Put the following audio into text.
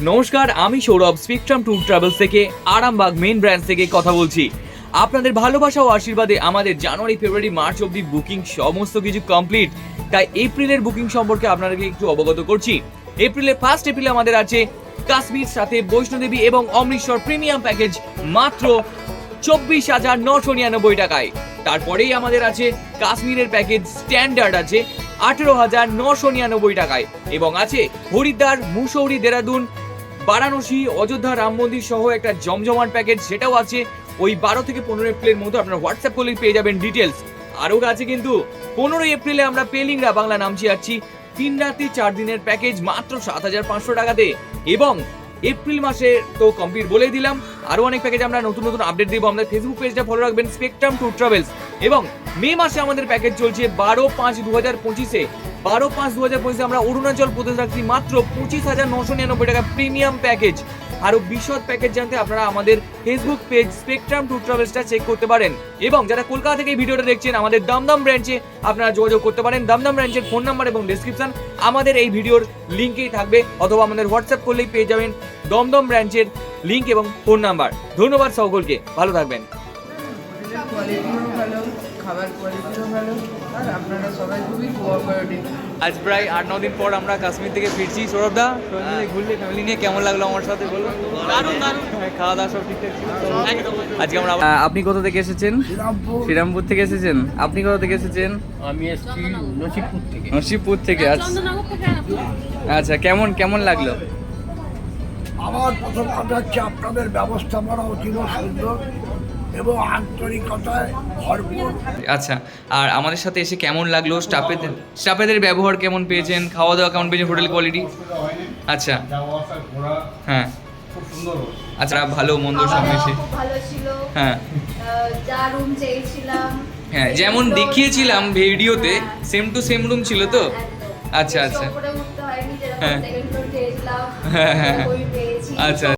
নমস্কার, আমি Sourav spectrum tour travels থেকে আরামবাগ মেইন ব্রাঞ্চ থেকে কথা বলছি। আপনাদের ভালোবাসা ও আশীর্বাদে আমাদের জানুয়ারি ফেব্রুয়ারি মার্চ অবধি বুকিং সমস্ত কিছু কমপ্লিট। তাই এপ্রিলের বুকিং সম্পর্কে আপনাদেরকে একটু অবগত করছি। ফার্স্ট এপ্রিলে আমাদের আছে কাশ্মীর সাথে বৈষ্ণোদেবী এবং অমৃতসর প্রিমিয়াম প্যাকেজ মাত্র 24,999 টাকায়। তারপরেই আমাদের আছে কাশ্মীরের প্যাকেজ স্ট্যান্ডার্ড আছে 18,999 টাকায় এবং আছে হরিদ্বার, মুসৌরি, দেরাদুন, বারাণসী, অযোধ্যা, রাম মন্দির সহ একটা জমজমাট প্যাকেজ, সেটাও আছে ওই 12 থেকে 15 এপ্রিলের মধ্যে। আপনারা হোয়াটসঅ্যাপ করলেই পেয়ে যাবেন ডিটেলস। আরও আছে কিন্তু 15 এপ্রিলে আমরা পেলিংরা বাংলা নামছি যাচ্ছি 3 রাতে 4 দিনের প্যাকেজ মাত্র 7,500 টাকাতে। এবং এপ্রিল মাসে তো কমপ্লিট বলেই দিলাম, আরও অনেক প্যাকেজ আমরা নতুন নতুন আপডেট দেবো। আমাদের ফেসবুক পেজটা ফলো রাখবেন, স্পেকট্রাম ট্যুর ট্রাভেলস। এবং মে মাসে আমাদের প্যাকেজ চলছে 12/5/2025-এ 12/5/2025 আমরা অরুণাচল প্রদেশ রাখছি মাত্র 25,999 টাকা প্রিমিয়াম প্যাকেজ। আরও বিশদ প্যাকেজ জানতে আপনারা আমাদের ফেসবুক পেজ স্পেকট্রাম ট্যুর ট্রাভেলসটা চেক করতে পারেন। এবং যারা কলকাতা থেকে এই ভিডিওটা দেখছেন, আমাদের দমদম ব্রাঞ্চে আপনারা যোগাযোগ করতে পারেন। দমদম ব্রাঞ্চের ফোন নাম্বার এবং ডেসক্রিপশন আমাদের এই ভিডিওর লিঙ্কেই থাকবে, অথবা আমাদের হোয়াটসঅ্যাপ করলেই পেয়ে যাবেন দমদম ব্রাঞ্চের লিঙ্ক এবং ফোন নাম্বার। ধন্যবাদ সকলকে, ভালো থাকবেন। কোয়ালিটিও ভালো, খাবার কোয়ালিটিও ভালো, আর আপনারা সবাই খুবই কোঅপারেটিভ। আজ প্রায় 8-9 দিন পর আমরা কাশ্মীর থেকে ফিরছি। সৌরভদা, ঘুরলে ফ্যামিলি নিয়ে কেমন লাগলো আমার সাথে বলো? দারুণ দারুণ, খাওয়া দাওয়া সব ঠিকঠাক ছিল? আজকে আমরা আপনি কোথা থেকে এসেছেন? শ্রীরামপুর থেকে এসেছেন। আপনি কোথা থেকে এসেছেন? আমি এসেছি নসিবপুর থেকে। নসিবপুর থেকে। আচ্ছা, কেমন লাগলো? আমার প্রথম কথা হচ্ছে আপনাদের ব্যবস্থাপনা অতীব সুন্দর এবং আন্তরিকতায় ভরপুর। আচ্ছা, আর আমাদের সাথে এসে কেমন লাগলো? স্টাফেদের ব্যবহার কেমন পেয়েছেন? খাওয়া দাওয়া কেমন পেয়েছেন? Hotel quality? আচ্ছা, হ্যাঁ, খুব সুন্দর। আচ্ছা, ভালো মন্দ সব মিশে ভালো ছিল। হ্যাঁ যা রুম চেয়েছিলাম, হ্যাঁ, যেমন দেখিয়েছিলাম ভিডিওতে সেম টু সেম রুম ছিল তো? আচ্ছা আচ্ছা, উপরে উঠতে হয়নি, যেরকম হ্যাঁ। সেকেন্ড ফ্লোর চেয়েছিলাম হ্যাঁ, হ্যাঁ, ওই পেয়েছি। আচ্ছা।